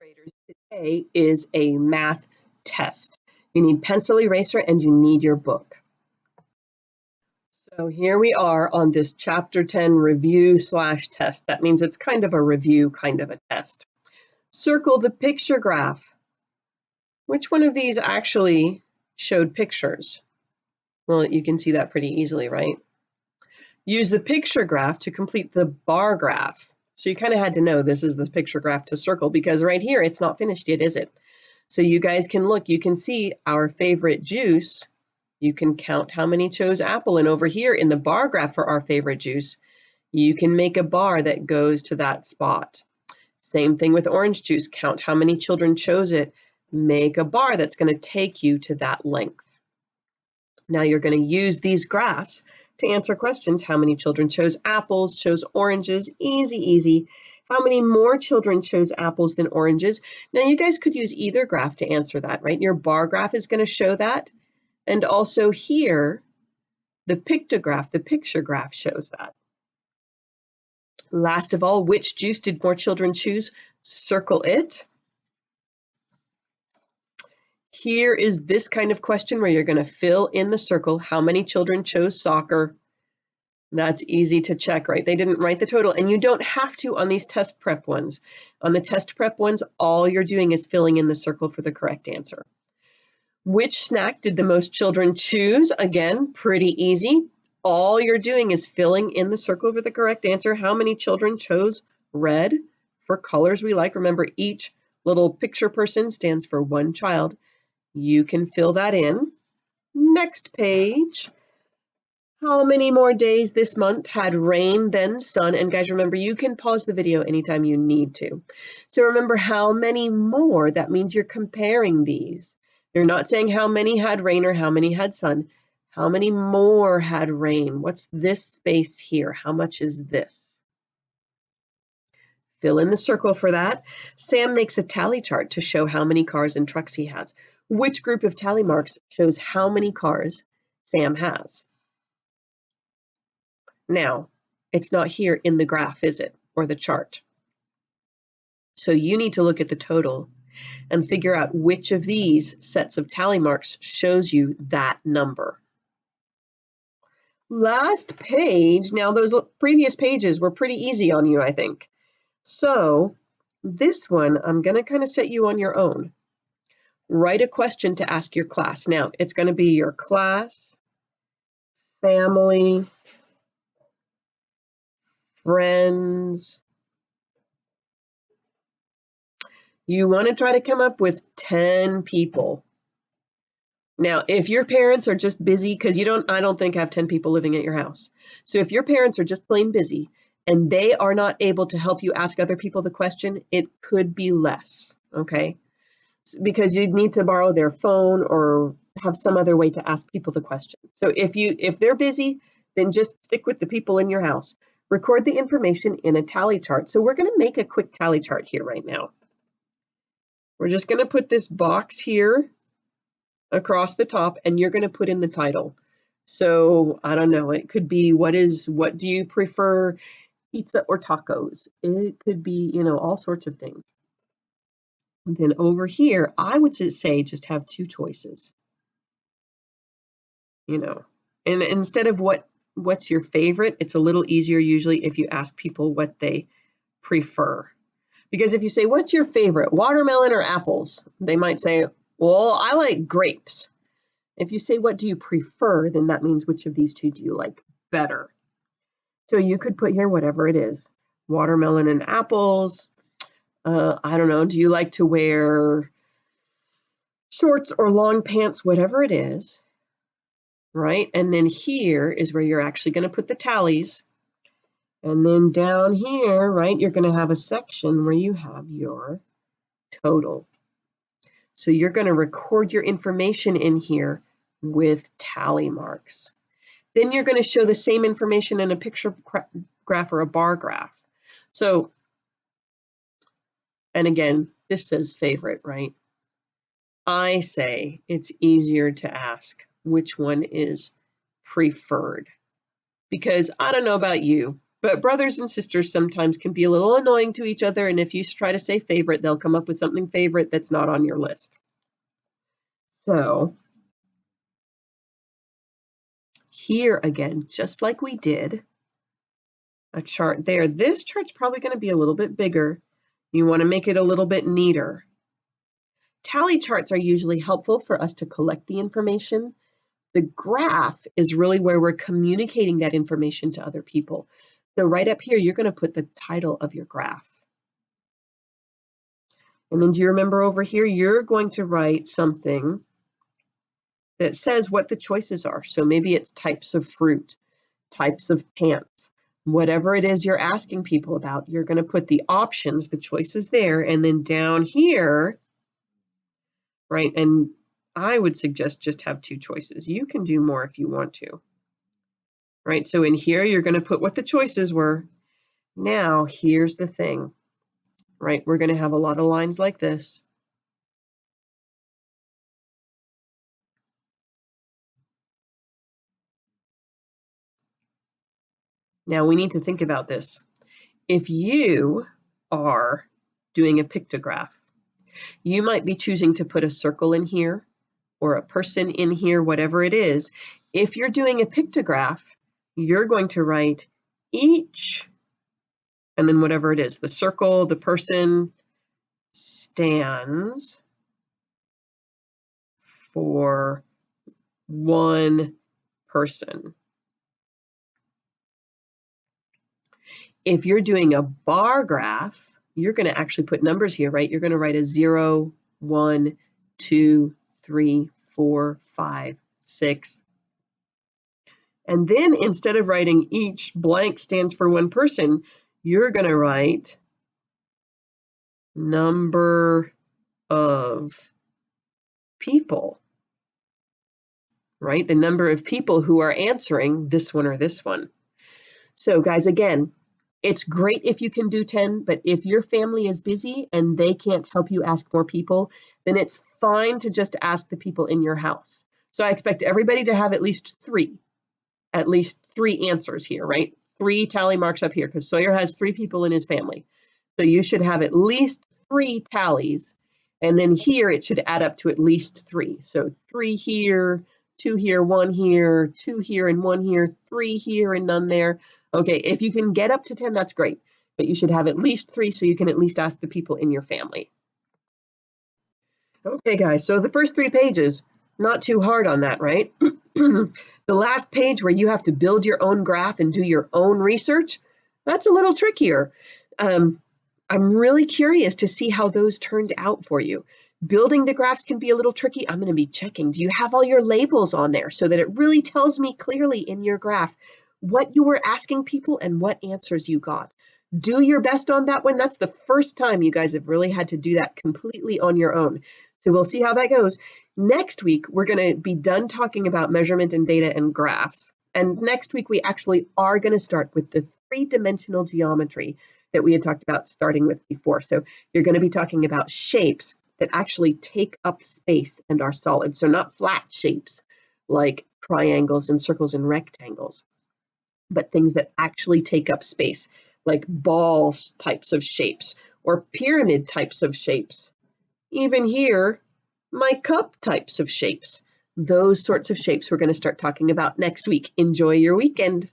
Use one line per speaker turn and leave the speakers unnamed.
Graders, today is a math test. You need pencil eraser and you need your book. So here we are on this chapter 10 review/test. That means it's kind of a review, kind of a test. Circle the picture graph. Which one of these actually showed pictures? Well, you can see that pretty easily, right? Use the picture graph to complete the bar graph. So you kind of had to know this is the picture graph to circle because right here, it's not finished yet, is it? So you guys can look, you can see our favorite juice. You can count how many chose apple. And over here in the bar graph for our favorite juice, you can make a bar that goes to that spot. Same thing with orange juice. Count how many children chose it. Make a bar that's going to take you to that length. Now you're going to use these graphs to answer questions. How many children chose apples, chose oranges? Easy, easy. How many more children chose apples than oranges? Now you guys could use either graph to answer that, right? Your bar graph is going to show that. And also here, the pictograph, the picture graph shows that. Last of all, which juice did more children choose? Circle it. Here is this kind of question where you're going to fill in the circle. How many children chose soccer? That's easy to check, right? They didn't write the total, and you don't have to on these test prep ones. On the test prep ones, all you're doing is filling in the circle for the correct answer. Which snack did the most children choose? Again, pretty easy. All you're doing is filling in the circle for the correct answer. How many children chose red? For colors we like, remember each little picture person stands for one child. You can fill that in. Next page. How many more days this month had rain than sun? And guys, remember, you can pause the video anytime you need to. So remember how many more, that means you're comparing these. You're not saying how many had rain or how many had sun. How many more had rain? What's this space here? How much is this? Fill in the circle for that. Sam makes a tally chart to show how many cars and trucks he has. Which group of tally marks shows how many cars Sam has? Now, it's not here in the graph, is it? Or the chart. So you need to look at the total and figure out which of these sets of tally marks shows you that number. Last page. Now, those previous pages were pretty easy on you, I think. So this one, I'm going to kind of set you on your own. Write a question to ask your class. Now, it's going to be your class, family, friends. You want to try to come up with 10 people. Now, if your parents are just busy, because I don't think have 10 people living at your house. So if your parents are just plain busy and they are not able to help you ask other people the question, it could be less, okay? Because you'd need to borrow their phone or have some other way to ask people the question. So if they're busy, then just stick with the people in your house. Record the information in a tally chart. So we're going to make a quick tally chart here right now. We're just going to put this box here across the top, and you're going to put in the title. So I don't know, it could be what do you prefer, pizza or tacos? It could be, all sorts of things. And then over here, I would say just have two choices. And instead of what's your favorite, it's a little easier usually if you ask people what they prefer. Because if you say, what's your favorite, watermelon or apples? They might say, well, I like grapes. If you say, what do you prefer? Then that means which of these two do you like better? So you could put here whatever it is, watermelon and apples. I don't know, do you like to wear shorts or long pants, whatever it is, right? And then here is where you're actually going to put the tallies. And then down here, right, you're going to have a section where you have your total. So you're going to record your information in here with tally marks. Then you're going to show the same information in a picture graph or a bar graph. So, and again, this says favorite, right? I say it's easier to ask which one is preferred. Because I don't know about you, But brothers and sisters sometimes can be a little annoying to each other, and if you try to say favorite, they'll come up with something favorite that's not on your list. So here again, just like we did a chart there, this chart's probably going to be a little bit bigger. You want to make it a little bit neater. Tally charts are usually helpful for us to collect the information. The graph is really where we're communicating that information to other people. So right up here, you're going to put the title of your graph. And then do you remember over here, you're going to write something that says what the choices are. So maybe it's types of fruit, types of pants, whatever it is you're asking people about, you're going to put the options, the choices there, and then down here, right? And I would suggest just have 2 choices. You can do more if you want to, right? So in here, you're going to put what the choices were. Now, here's the thing, right? We're going to have a lot of lines like this. Now, we need to think about this. If you are doing a pictograph, you might be choosing to put a circle in here or a person in here, whatever it is. If you're doing a pictograph, you're going to write each, and then whatever it is, the circle, the person, stands for one person. If you're doing a bar graph, you're going to actually put numbers here, right? You're going to write a 0, 1, 2, 3, 4, 5, 6. And then instead of writing each blank stands for one person, you're going to write number of people, right? The number of people who are answering this one or this one. So guys, again, it's great if you can do 10, but if your family is busy and they can't help you ask more people, then it's fine to just ask the people in your house. So I expect everybody to have at least three answers here, right? 3 tally marks up here because Sawyer has 3 people in his family. So you should have at least 3 tallies. And then here it should add up to at least 3. So 3 here, 2 here, 1 here, 2 here and 1 here, 3 here and none there. Okay, if you can get up to 10, that's great. But you should have at least 3 so you can at least ask the people in your family. Okay, guys, so the first 3 pages, not too hard on that, right? The last page where you have to build your own graph and do your own research, that's a little trickier. I'm really curious to see how those turned out for you. Building the graphs can be a little tricky. I'm going to be checking. Do you have all your labels on there so that it really tells me clearly in your graph what you were asking people and what answers you got? Do your best on that one. That's the first time you guys have really had to do that completely on your own. So we'll see how that goes. Next week, we're going to be done talking about measurement and data and graphs. And next week, we actually are going to start with the 3-dimensional geometry that we had talked about starting with before. So you're going to be talking about shapes that actually take up space and are solid. So not flat shapes like triangles and circles and rectangles, but things that actually take up space, like ball types of shapes or pyramid types of shapes. Even here, my cup types of shapes. Those sorts of shapes we're going to start talking about next week. Enjoy your weekend.